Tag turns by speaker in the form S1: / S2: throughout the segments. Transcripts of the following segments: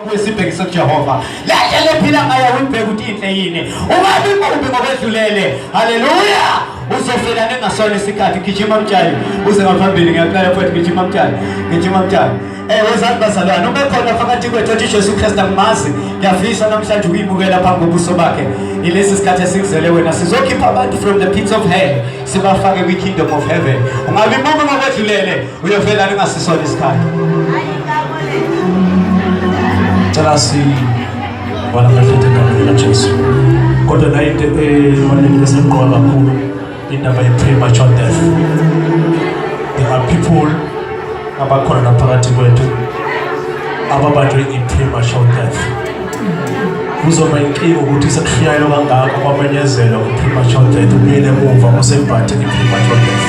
S1: Kwesibhekisa kuJehova le ndlela ephila ngayo uyibheka ukuthi inhle yini ungabi mubi ngokwedlulele haleluya uzofela nengasona isikhathi gijima mtshali uze ngaphambili ngiyaqala futhi gijima mtshali wezantu bazalwane uma khona phakathi kwethu uthi Jesu Kristu akumazi ngiyafisa namhlanje ukuyibukela phambi kobuso bakhe ilesi sikhathi esikuzele wena sizokhipha abantu from the pits of hell sibafake kwi kingdom of heaven ungabi mubi ngokwedlulele uyofela nengasona isikhathi
S2: Terasi wanakathetha Jesu kodwa la into ebalulekile seqoqa kakhulu indaba ye premature death. There are people abakhona naphakathi kwethu ababanjwe i premature death. Kuzoba inkinga ukuthi sekushiyayelo kangaka kwamenyezelo ku premature death ubuyele emuva usembhathe i premature death.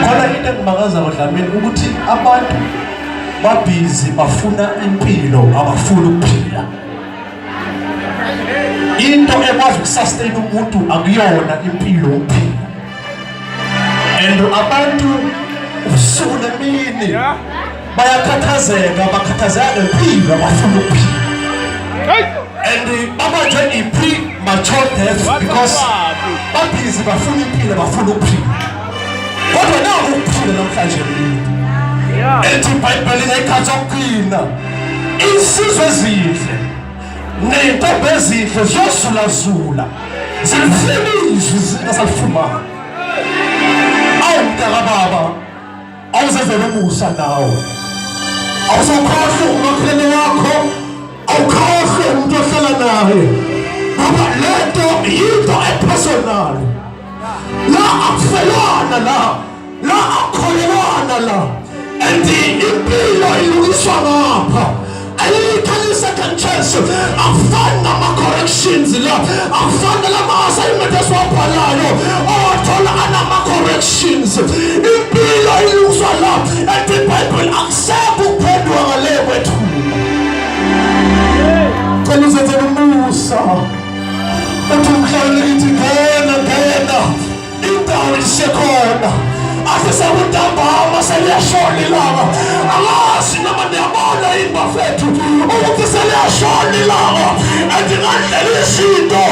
S2: Khona into engimakaza kodlamini ukuthi abantu babhizi bafuna impilo abafuna ukuphila. Into ekwazi ukusustain umuntu akuyona impilo ukuphila. And abantu usuku nemini bayakhathazeka bakhathazeka ngempilo abafuna ukuphila. And babanjwe i premature death because babhizi bafuna impilo abafuna ukuphila. Kodwa naku ukuphila namhlanje ethi iBhayibheli ngayikhatha ukuqina insizwe ezinhle ney'ntombi ezinhle ziyozulazula zilifilizwe izinto salifumana. Awu mntaka baba awuzenzela umusa nawe awusakhohlwa umakhelwane wakho awukhohlwe umuntu ohlala naye ngoba lento yinto epersonal la akufelwana la akukholelwana la and impilo ilungiswa ngapha ayikho second chance afana nama-corrections la afana lama-assignment esiwabhalayo owathola anama-corrections impilo ilungiswa la and iBhayibheli akusekho ukuphendwa ngale kwethuna cela uzenzele umusa uthi umhlawule ithi ngena indawo isekhona asesakutambama seliyashona ilanga angazi noma niyabona yini bafethu ukuthi seliyashona ilanga andingadlela izinto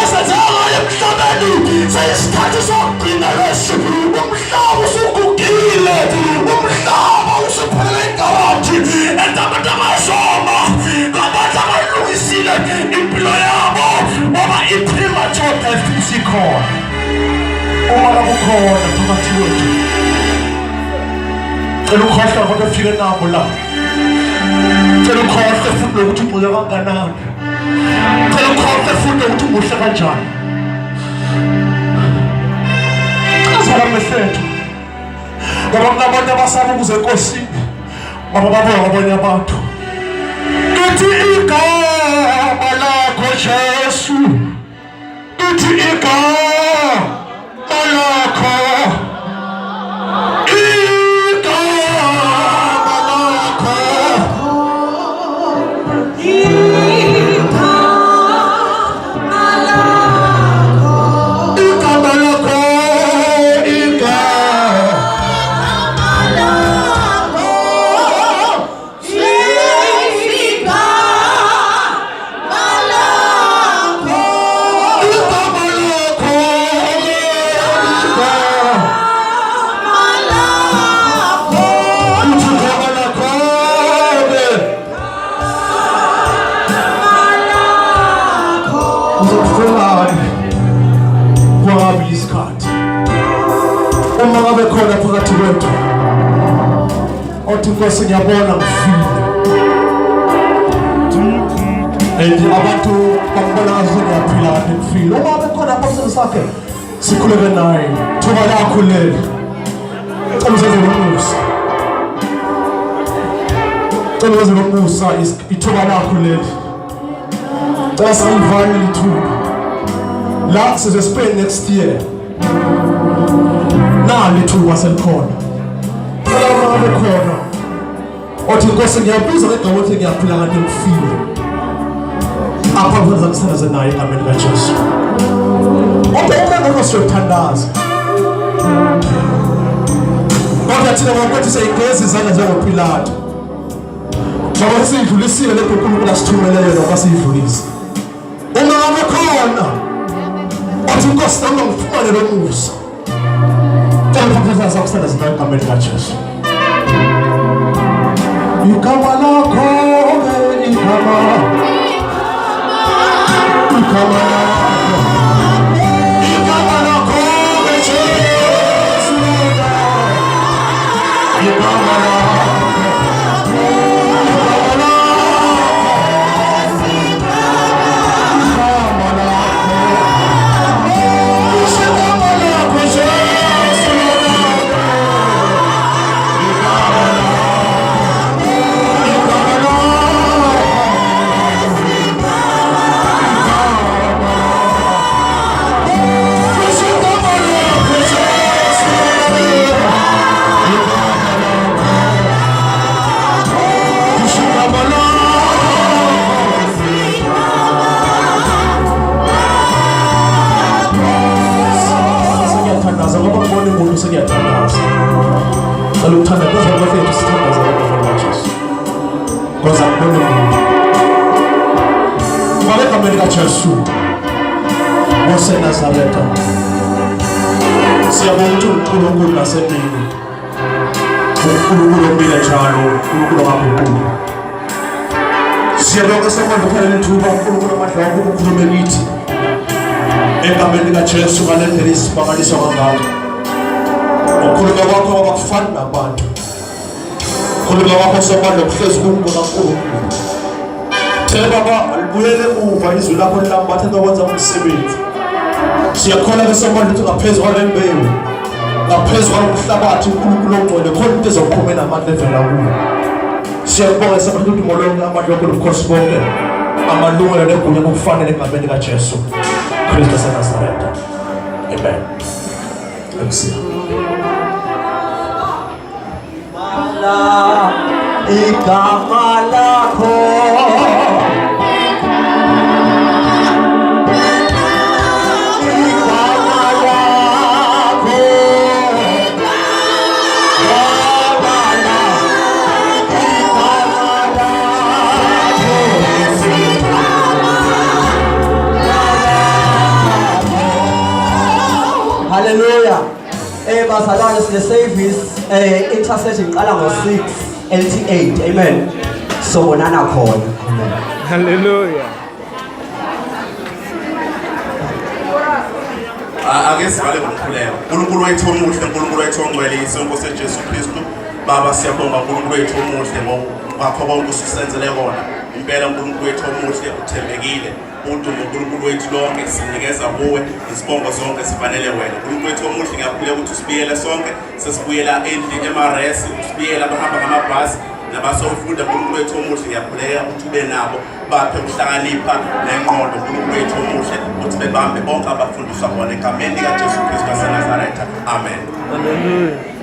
S2: ezenzayo emhlabeni seyisikhathi sokugcina lesi umhlaba usugugile umhlaba usuphelele igaraji and abantu abashoma abantu abalungisile impilo yabo ngoba i-premature death isikhona. Uma kukhona phakathi kwethu cela ukhohlwa kodwa ufike nabo la cela ukhohlwe futhi ukuthi ubuya kanganani cela ukhohlwe futhi ukuthi umuhle kanjani azala mefethu ngoba kunabantu abasaba ukuze enkosini ngoba babona abanye abantu ithi igama lakho Jesu ithi igama khona phakathi kwethu othi Nkosi ngiyabona ngifile and abantu bakubona azokuphila kahle ngifile uma bekhona phakathi sakhe sikhuleke naye thuba lakho leli cela uzenzele umusa cela uzenzele umusa ithuba lakho leli cela salivane lithuba la size Spain next year lithuba selikhona phela bekhona othi Nkosi ngiyabuza ngegama ukuthi ngiyaphila kanti ngifile apha kwenza ngisebenze naye egameni likaJesu kodwa uma ngosiyothandaza Kodwa thina ngokuthi siyigeza izandla njengoPilato. Ngoba siyidlulisile le uNkulunkulu asithumele yona kwasiyidlulisa. Uma ngabe khona athi Nkosi nami ngifumane lo musa. Cela phambi sakho kusanda egameni likaJesu. Igama lakho igama Nazaretha siyabonga uNkulunkulu nasempini uNkulunkulu omile njalo uNkulunkulu ongaguquki siyabonga samandla phela ithuba uNkulunkulu amandla wakho ukukhuluma kithi egameni likaJesu ngalendlela isibangaliso kangaka ukhuluma kwakho abakufani nabantu ukhuluma kwakho samandla kuhlezi kuNkulunkulu kaNkulunkulu Baba libuyele kuva izwi lakho lilambatha lokwenza umsebenzi siyakholwa ngesamandla ukuthi ngaphezulu kwalembewu ngaphezulu kwalomhlabathi uNkulunkulu ongcwele khona into ezoqhubeka amandla evela kuwe siyabonga ngesamandla ukuthi molonke amandla akho nobukhosi bonke amalungelo negunya okufanele egameni likaJesu Kristu waseNazaretha amen akusiya igama lakho
S3: Hallelujah. Bazalwane sile service intercession iqala ngo6 LT8. Amen. Sobonana khona. Amen.
S4: Hallelujah.
S5: Ake sivale ngomkhuleko. uNkulunkulu wethu omuhle, uNkulunkulu wethu ongcwele, iNkosi Jesu Kristu. Baba siyabonga uNkulunkulu wethu omuhle ngakho konke usisenzele kona. Impela uNkulunkulu wethu omuhle uthembekile. Udumo uNkulunkulu wethu lonke sinikeza kuwe, isibongo zonke sifanele wena. uNkulunkulu wethu omuhle ngiyakhuleka ukuthi usibiyele sonke, sesibuyela endlini eMares, usibiyela abahamba ngamabhasi nabasofunda. uNkulunkulu wethu omuhle ngiyakhuleka ukuthi ube nabo baphe ukuhlakanipha nengqondo. uNkulunkulu wethu omuhle ukuthi bebambe bonke abafundiswa bona egameni likaJesu Kristu waseNazaretha. Amen.
S4: Hallelujah.